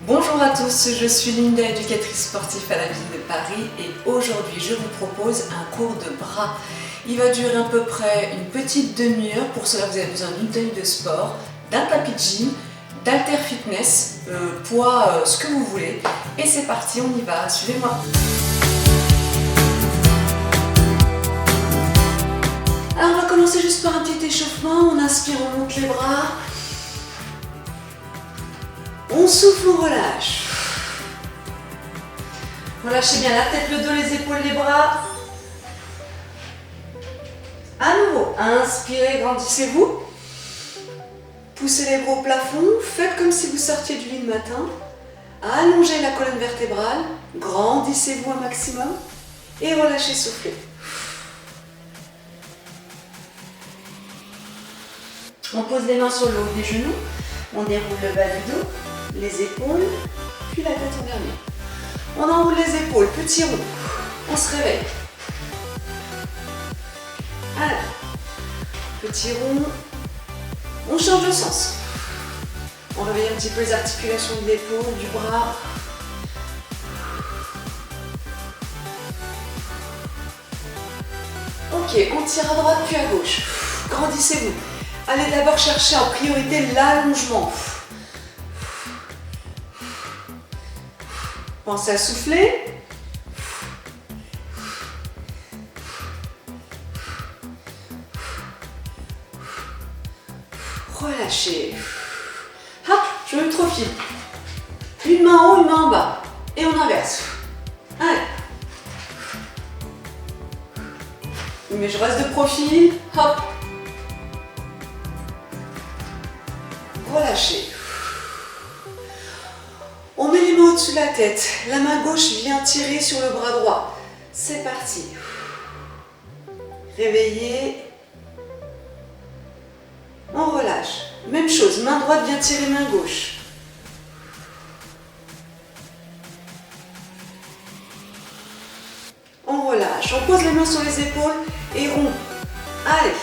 Bonjour à tous, je suis Linda, éducatrice sportive à la ville de Paris et aujourd'hui je vous propose un cours de bras. Il va durer à peu près une petite demi-heure. Pour cela vous avez besoin d'une tenue de sport, d'un tapis de gym, d'haltères fitness, poids, ce que vous voulez. Et c'est parti, on y va, suivez-moi. Alors on va commencer juste par un petit échauffement, on inspire, on monte les bras. On souffle, on relâche. Relâchez bien la tête, le dos, les épaules, les bras. À nouveau, inspirez, grandissez-vous. Poussez les bras au plafond, faites comme si vous sortiez du lit le matin. Allongez la colonne vertébrale, grandissez-vous un maximum et relâchez, soufflez. On pose les mains sur le haut des genoux, on déroule le bas du dos, les épaules, puis la tête en dernier. On enroule les épaules, petit rond, on se réveille. Allez, petit rond, on change de sens. On réveille un petit peu les articulations de l'épaule, du bras. Ok, on tire à droite puis à gauche. Grandissez-vous. Allez d'abord chercher en priorité l'allongement. Pensez à souffler. Relâchez. Hop, je me profile. Une main en haut, une main en bas. Et on inverse. Allez. Mais je reste de profil. Hop. Relâchez. On met les mains au-dessus de la tête. La main gauche vient tirer sur le bras droit. C'est parti. Réveillez. On relâche. Même chose, main droite vient tirer main gauche. On relâche. On pose les mains sur les épaules et rond. Allez.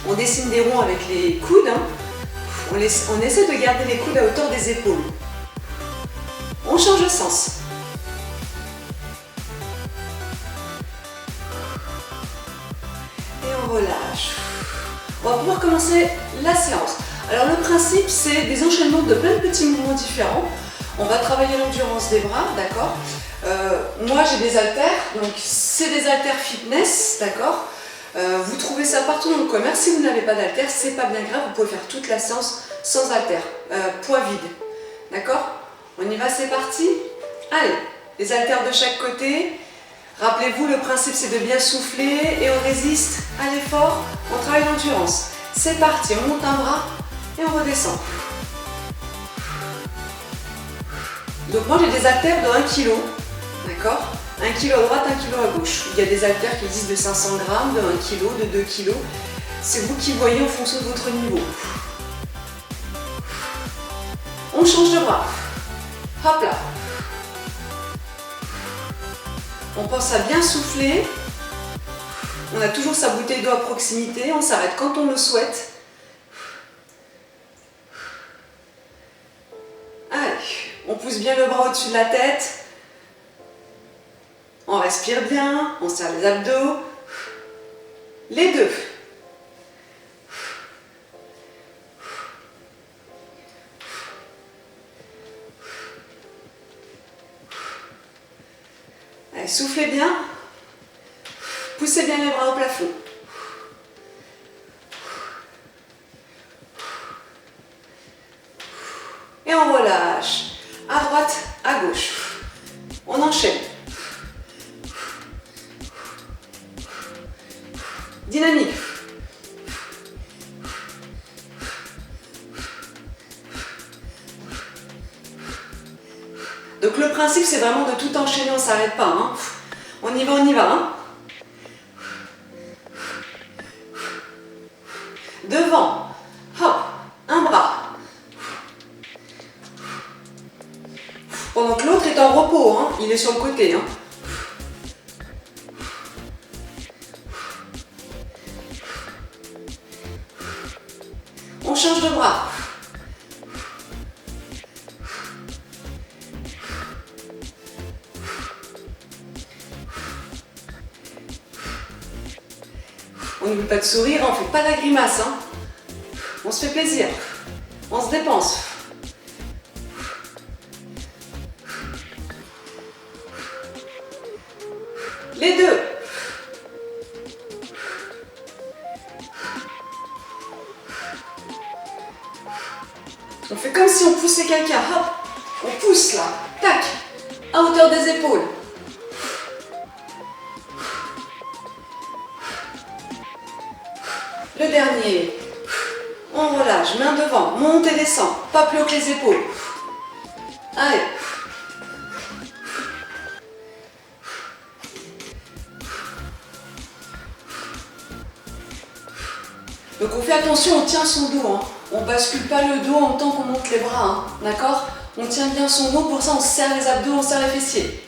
On dessine des ronds avec les coudes. On essaie de garder les coudes à hauteur des épaules. On change de sens. Et on relâche. On va pouvoir commencer la séance. Alors le principe, c'est des enchaînements de plein de petits mouvements différents. On va travailler l'endurance des bras, d'accord. Moi j'ai des haltères, donc c'est des haltères fitness, d'accord. Vous trouvez ça partout dans le commerce. Si vous n'avez pas d'haltères, c'est pas bien grave, vous pouvez faire toute la séance sans haltères, poids vide, d'accord. On y va, c'est parti. Allez, les haltères de chaque côté. Rappelez-vous, le principe c'est de bien souffler et on résiste à l'effort, on travaille l'endurance. C'est parti, on monte un bras et on redescend. Donc moi j'ai des haltères de 1 kg, d'accord. 1 kg à droite, 1 kg à gauche. Il y a des haltères qui existent de 500 grammes, de 1 kg, de 2 kg. C'est vous qui voyez en fonction de votre niveau. On change de bras. Hop là. On pense à bien souffler. On a toujours sa bouteille d'eau à proximité. On s'arrête quand on le souhaite. Allez, on pousse bien le bras au-dessus de la tête. On respire bien, on serre les abdos. Les deux. Allez, soufflez bien. Poussez bien les bras au plafond. Et on relâche. À droite, à gauche. On enchaîne. Dynamique. Donc le principe c'est vraiment de tout enchaîner, on ne s'arrête pas. Hein. On y va, on y va. Hein. Devant. Hop. Un bras. Pendant que l'autre est en repos. Hein. Il est sur le côté. Hein. On change de bras. n'oublie pas de sourire, on ne fait pas la grimace. Hein. On se fait plaisir. On se dépense. Les deux. On fait comme si on poussait quelqu'un. Hop, on pousse là. Tac. À hauteur des épaules. Le dernier. On relâche, main devant, monte et descend. Pas plus haut que les épaules. Allez. Donc on fait attention, on tient son dos. Hein. On ne bascule pas le dos en même temps qu'on monte les bras. Hein. D'accord? On tient bien son dos, pour ça on serre les abdos, on serre les fessiers.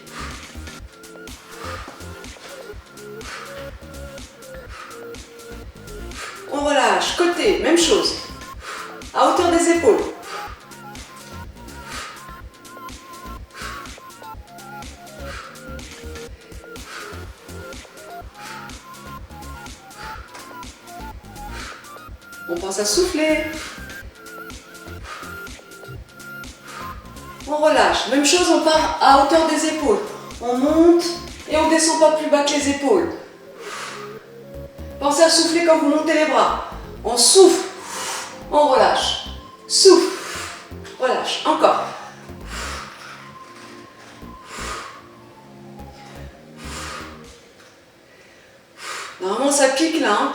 On relâche, côté, même chose. À hauteur des épaules. On pense à souffler. On relâche. Même chose, on part à hauteur des épaules. On monte et on descend pas plus bas que les épaules. Pensez à souffler quand vous montez les bras. On souffle. On relâche. Souffle. Relâche. Encore. Normalement, ça pique là. Hein.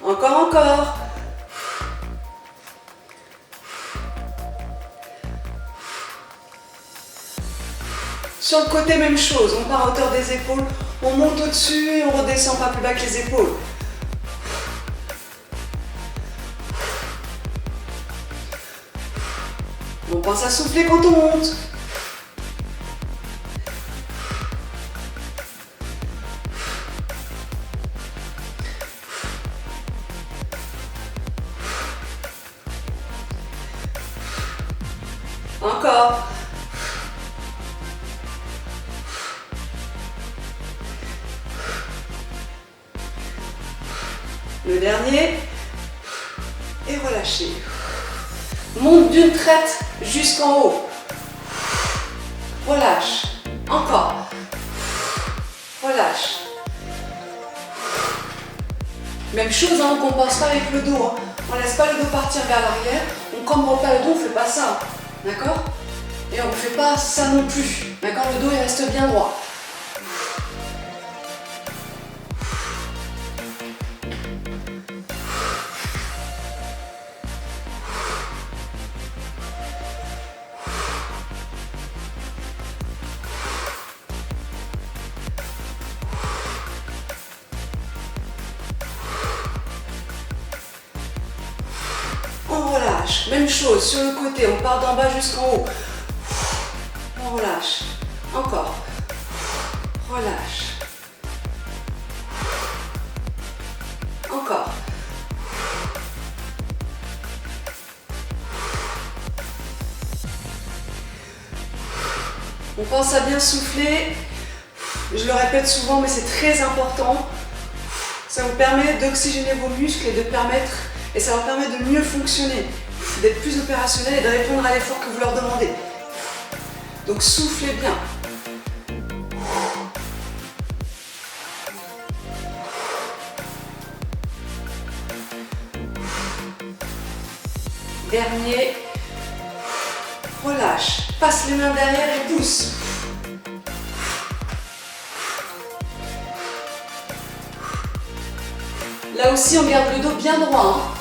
Encore. Sur le côté, même chose. On part à hauteur des épaules. On monte au-dessus et on redescend pas plus bas que les épaules. On pense à souffler quand on monte. Encore. Le dernier. Et relâchez. Monte d'une traite jusqu'en haut. Relâche. Encore. Relâche. Même chose, hein, on ne compense pas avec le dos. Hein. On ne laisse pas le dos partir vers l'arrière. On ne cambre pas le dos, on ne fait pas ça. D'accord? Et on ne fait pas ça non plus. D'accord? Le dos, il reste bien droit. On relâche. Même chose sur le côté. On part d'en bas jusqu'en haut. On relâche. Encore. Relâche. Encore. On pense à bien souffler. Je le répète souvent, mais c'est très important. Ça vous permet d'oxygéner vos muscles et ça leur permet de mieux fonctionner, d'être plus opérationnel et de répondre à l'effort que vous leur demandez. Donc soufflez bien. Dernier. Relâche. Passe les mains derrière et pousse. Là aussi, on garde le dos bien droit. Hein.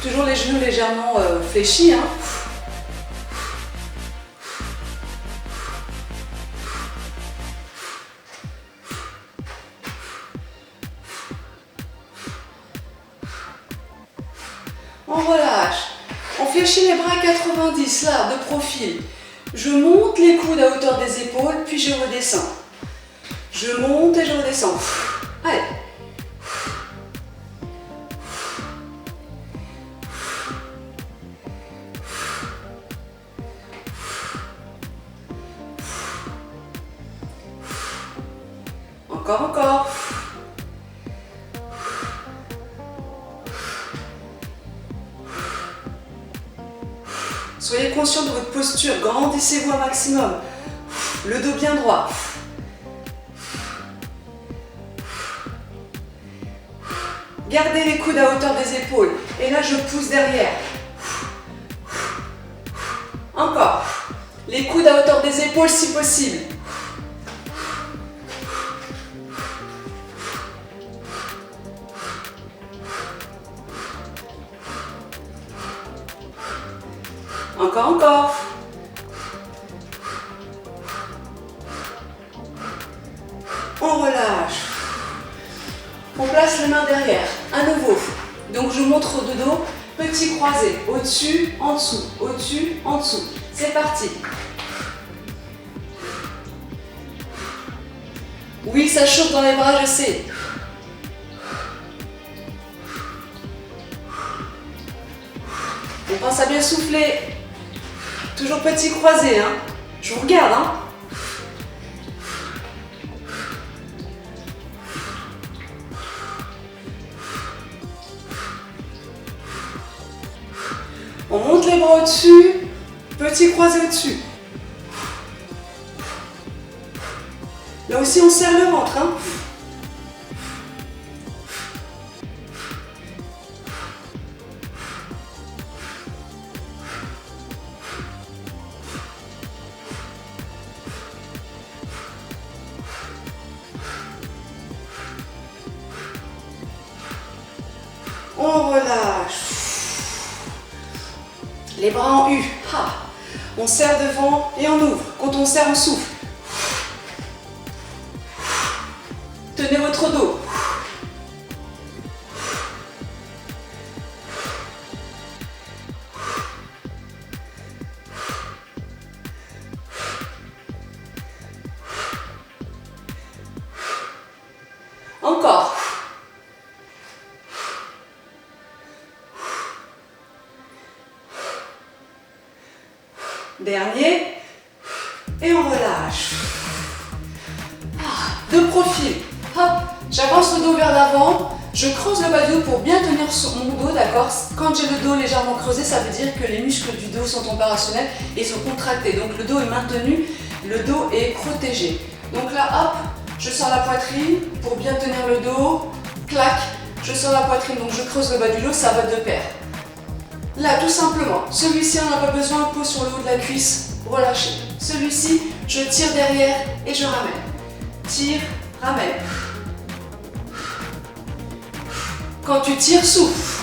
Toujours les genoux légèrement fléchis. Hein. On relâche. On fléchit les bras à 90, là, de profil. Je monte les coudes à hauteur des épaules, puis je redescends. Je monte et je redescends. Allez. Encore, encore. Soyez conscient de votre posture, grandissez-vous un maximum. Le dos bien droit. Gardez les coudes à hauteur des épaules. Et là, je pousse derrière. Encore. Les coudes à hauteur des épaules si possible. Encore, encore. On relâche. On place les mains derrière. À nouveau. Donc je montre de dos. Petit croisé. Au-dessus, en dessous. Au-dessus, en dessous. C'est parti. Oui, ça chauffe dans les bras, je sais. On pense à bien souffler. Toujours petit croisé, hein. Je vous regarde, hein. On monte les bras au-dessus, petit croisé au-dessus. Là aussi, on serre le ventre, hein. On relâche. Les bras en U. Ha. On serre devant et on ouvre. Quand on serre, on souffle. Tenez votre dos. Encore. Dernier. Et on relâche. De profil. Hop. J'avance le dos vers l'avant. Je creuse le bas du dos pour bien tenir mon dos, d'accord? Quand j'ai le dos légèrement creusé, ça veut dire que les muscles du dos sont opérationnels et sont contractés. Donc le dos est maintenu, le dos est protégé. Donc là, hop, je sors la poitrine pour bien tenir le dos. Clac, je sors la poitrine, donc je creuse le bas du dos, ça va de pair. Là, tout simplement, celui-ci, on n'a pas besoin, pose sur le haut de la cuisse, relâchez. Celui-ci, je tire derrière et je ramène. Tire, ramène. Quand tu tires, souffle.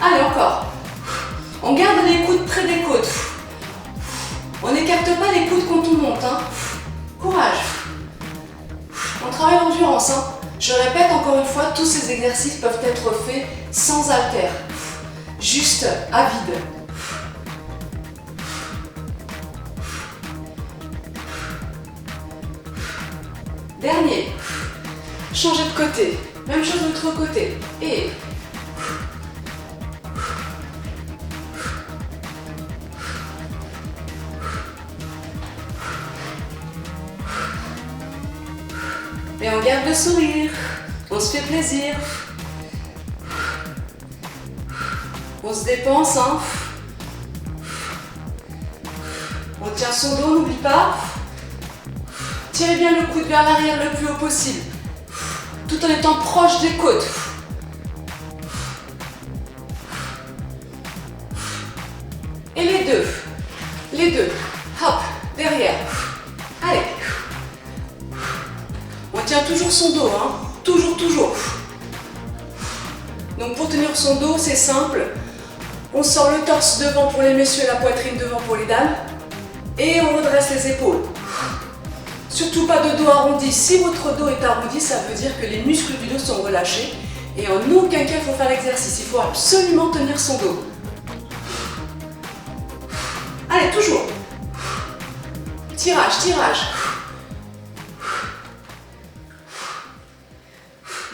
Allez, encore. On garde les coudes près des côtes. On n'écarte pas les coudes quand on monte, hein. Courage. On travaille l'endurance, hein. Je répète encore une fois, tous ces exercices peuvent être faits sans haltères, juste à vide. Dernier. Changez de côté. Même chose de l'autre côté. Et on garde le sourire, on se fait plaisir, on se dépense, hein. On tient son dos, n'oublie pas. Tirez bien le coude vers l'arrière le plus haut possible, tout en étant proche des côtes. Et les deux, hop, derrière. Allez. On tient toujours son dos, hein. Toujours. Donc pour tenir son dos, c'est simple. On sort le torse devant pour les messieurs et la poitrine devant pour les dames. Et on redresse les épaules. Surtout pas de dos arrondi. Si votre dos est arrondi, ça veut dire que les muscles du dos sont relâchés. Et en aucun cas, il faut faire l'exercice. Il faut absolument tenir son dos. Allez, toujours. Tirage.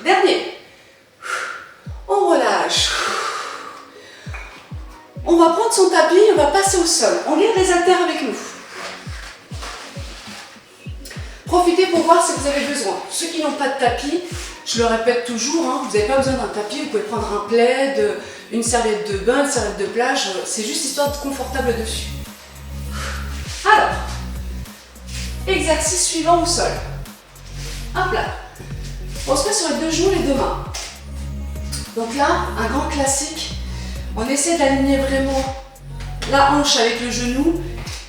Dernier. On relâche. On va prendre prendre son tapis et on va passer au sol. On garde les haltères avec nous. Profitez pour voir si vous avez besoin. Ceux qui n'ont pas de tapis, je le répète toujours, hein, vous n'avez pas besoin d'un tapis, vous pouvez prendre un plaid, une serviette de bain, une serviette de plage, c'est juste histoire d'être confortable dessus. Alors, exercice suivant au sol. Hop là. On se met sur les deux genoux, les deux mains. Donc là, un grand classique, on essaie d'aligner vraiment la hanche avec le genou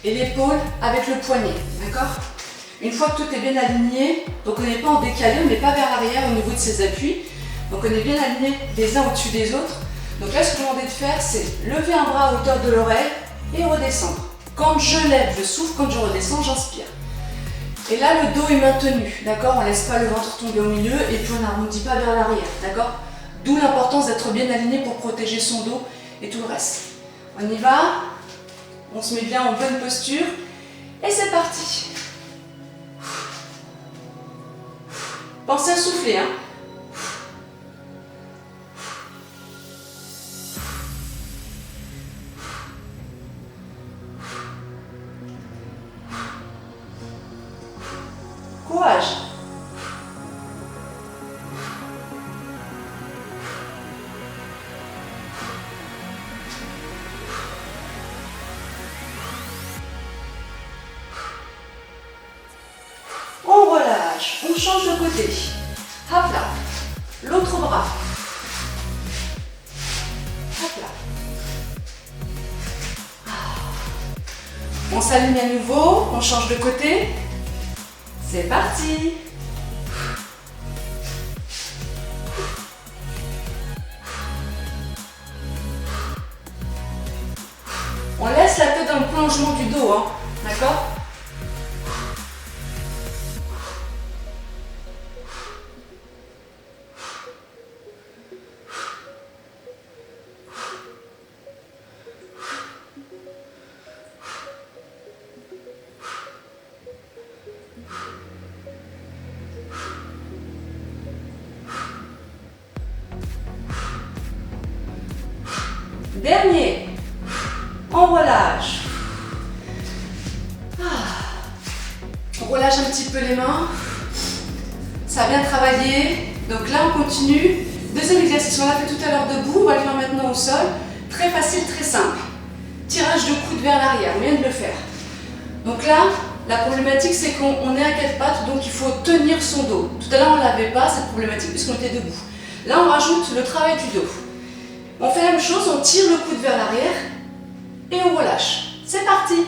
et l'épaule avec le poignet, d'accord? Une fois que tout est bien aligné, donc on n'est pas en décalé, on n'est pas vers l'arrière au niveau de ses appuis, donc on est bien aligné les uns au-dessus des autres. Donc là, ce que je vous demande de faire, c'est lever un bras à hauteur de l'oreille et redescendre. Quand je lève, je souffle, quand je redescends, j'inspire. Et là, le dos est maintenu, d'accord? On ne laisse pas le ventre tomber au milieu et puis on n'arrondit pas vers l'arrière, d'accord? D'où l'importance d'être bien aligné pour protéger son dos et tout le reste. On y va, on se met bien en bonne posture et c'est parti. Pensez à souffler, hein. Courage. On relâche, on change de côté. Hop là. L'autre bras. Hop là. On s'aligne à nouveau, on change de côté. C'est parti. On laisse la tête dans le plongement du dos, hein, d'accord? Dernier, on relâche. On relâche un petit peu les mains. Ça a bien travaillé. Donc là, on continue. Deuxième exercice, on l'a fait tout à l'heure debout. On va le faire maintenant au sol. Très facile, très simple. Tirage de coude vers l'arrière, on vient de le faire. Donc là, la problématique, c'est qu'on est à quatre pattes, donc il faut tenir son dos. Tout à l'heure, on ne l'avait pas, cette problématique, puisqu'on était debout. Là, on rajoute le travail du dos. On fait la même chose, on tire le coude vers l'arrière et on relâche. C'est parti.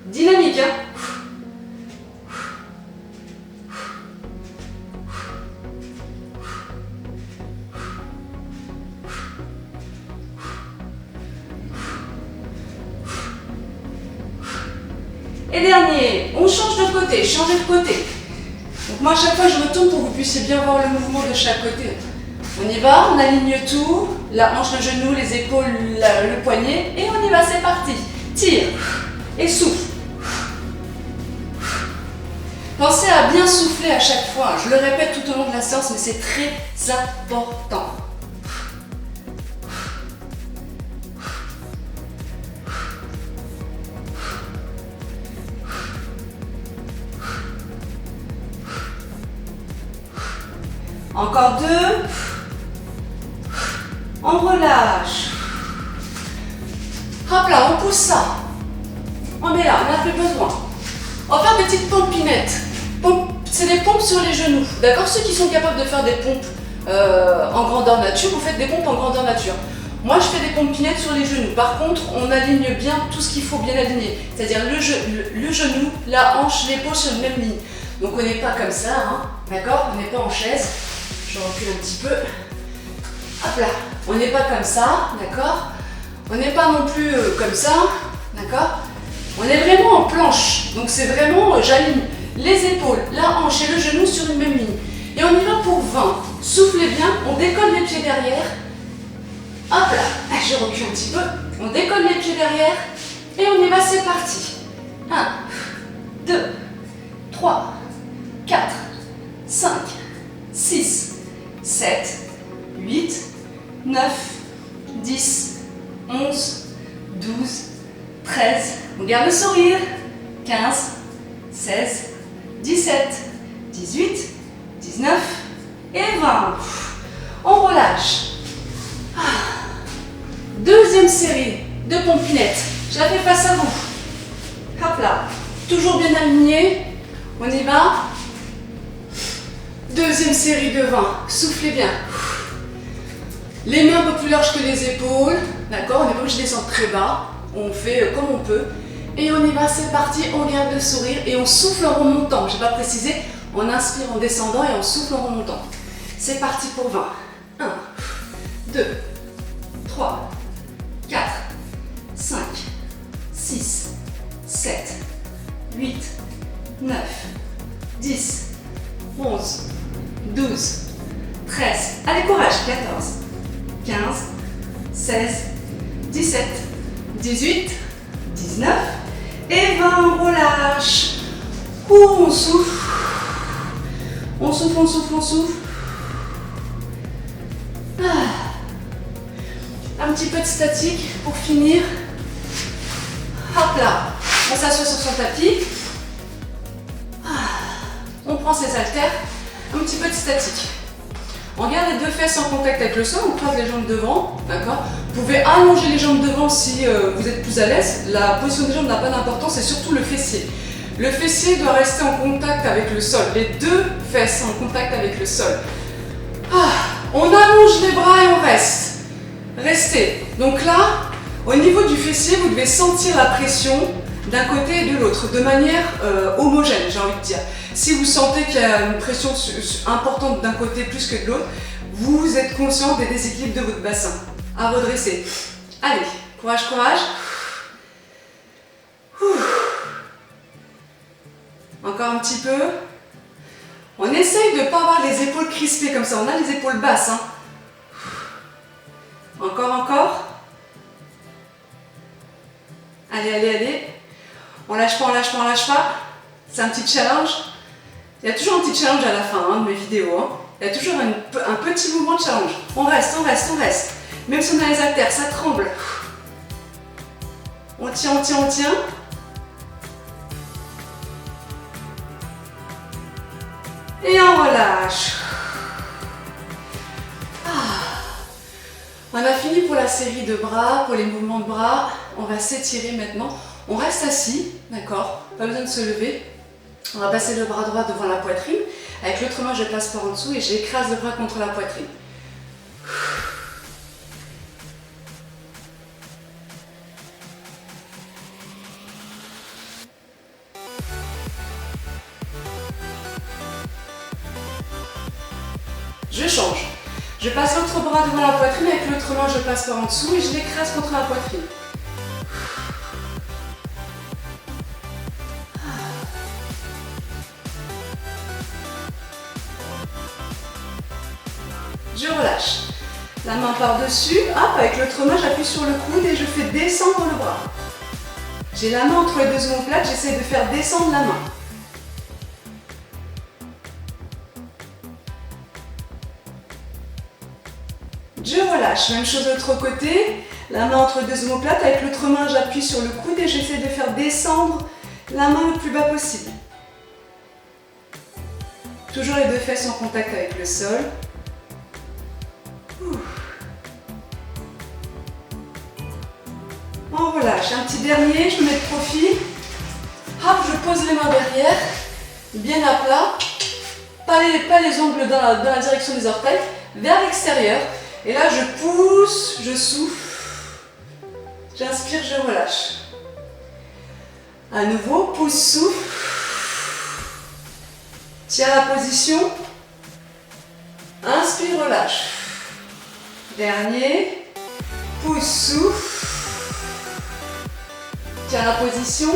Dynamique, hein? Et dernier, on change de côté, changez de côté. Donc moi à chaque fois je retourne pour que vous puissiez bien voir le mouvement de chaque côté. On y va, on aligne tout, la hanche, le genou, les épaules, le poignet, et on y va, c'est parti. Tire et souffle. Pensez à bien souffler à chaque fois. Je le répète tout au long de la séance, mais c'est très important. Encore deux. On relâche. Hop là, on pousse ça. On est là, on n'a plus besoin. On va faire des petites pompinettes. C'est des pompes sur les genoux. D'accord? Ceux qui sont capables de faire des pompes en grandeur nature, vous faites des pompes en grandeur nature. Moi, je fais des pompinettes sur les genoux. Par contre, on aligne bien tout ce qu'il faut bien aligner. C'est-à-dire le genou, la hanche, l'épaule sur une même ligne. Donc, on n'est pas comme ça, hein, d'accord? On n'est pas en chaise. Je recule un petit peu. Hop là. On n'est pas comme ça, d'accord? On n'est pas non plus comme ça, d'accord? On est vraiment en planche. Donc, c'est vraiment, j'aligne les épaules, la hanche et le genou sur une même ligne. Et on y va pour 20. Soufflez bien, on décolle les pieds derrière. Hop là, je recule un petit peu. On décolle les pieds derrière et on y va, c'est parti. 1, 2, 3, 4, 5, 6, 7, 8, 9, 10, 11, 12, 13. On garde le sourire. 15, 16, 17, 18, 19 et 20. On relâche. Deuxième série de pompinettes. Je la fais face à vous. Hop là. Toujours bien aligné. On y va. Deuxième série de 20. Soufflez bien. Les mains un peu plus larges que les épaules. D'accord? On n'est pas obligé de descendre très bas. On fait comme on peut. Et on y va, c'est parti. On garde le sourire et on souffle en remontant. Je n'ai pas précisé. On inspire en descendant et on souffle en remontant. C'est parti pour 20. 1, 2, 3, 4, 5, 6, 7, 8, 9, 10, 11, 12, 13. Allez, courage. 14, 15, 16, 17, 18, 19 et 20. On relâche. On souffle. On souffle, on souffle, on souffle. Un petit peu de statique pour finir. Hop là. On s'assoit sur son tapis. On prend ses haltères. Un petit peu de statique. On garde les deux fesses en contact avec le sol. On croise les jambes devant. D'accord. Vous pouvez allonger les jambes devant si vous êtes plus à l'aise. La position des jambes n'a pas d'importance, c'est surtout le fessier. Le fessier doit rester en contact avec le sol. Les deux fesses en contact avec le sol. On allonge les bras et on reste. Restez. Donc là, au niveau du fessier, vous devez sentir la pression d'un côté et de l'autre, de manière homogène, j'ai envie de dire. Si vous sentez qu'il y a une pression importante d'un côté plus que de l'autre, vous êtes conscient des déséquilibres de votre bassin. À redresser. Allez, courage, courage. Encore un petit peu. On essaye de ne pas avoir les épaules crispées comme ça. On a les épaules basses. Hein. Encore, encore. Allez, allez, allez. On lâche pas, on lâche pas, on lâche pas. C'est un petit challenge. Il y a toujours un petit challenge à la fin de mes vidéos. Hein. Il y a toujours un petit mouvement de challenge. On reste, on reste, on reste. Même si on a les haltères, ça tremble. On tient, on tient, on tient. Et on relâche. On a fini pour la série de bras, pour les mouvements de bras. On va s'étirer maintenant. On reste assis, d'accord? Pas besoin de se lever. On va passer le bras droit devant la poitrine. Avec l'autre main, je passe par en dessous et j'écrase le bras contre la poitrine. Je change. Je passe l'autre bras devant la poitrine, avec l'autre main je passe par en dessous et je l'écrase contre la poitrine. Je relâche. La main par-dessus, hop, avec l'autre main j'appuie sur le coude et je fais descendre le bras. J'ai la main entre les deux omoplates, j'essaie de faire descendre la main. Je relâche, même chose de l'autre côté, la main entre deux omoplates, avec l'autre main j'appuie sur le coude et j'essaie de faire descendre la main le plus bas possible. Toujours les deux fesses en contact avec le sol. On relâche, un petit dernier, je me mets de profil. Hop, je pose les mains derrière, bien à plat, pas les ongles dans la direction des orteils, vers l'extérieur. Et là, je pousse, je souffle, j'inspire, je relâche. À nouveau, pousse, souffle. Tiens la position. Inspire, relâche. Dernier. Pousse, souffle. Tiens la position.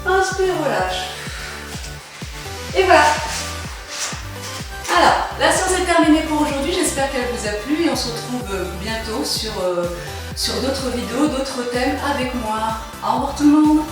Inspire, relâche. Et voilà. Alors, la séance est terminée pour aujourd'hui, j'espère qu'elle vous a plu et on se retrouve bientôt sur d'autres vidéos, d'autres thèmes avec moi. Au revoir tout le monde.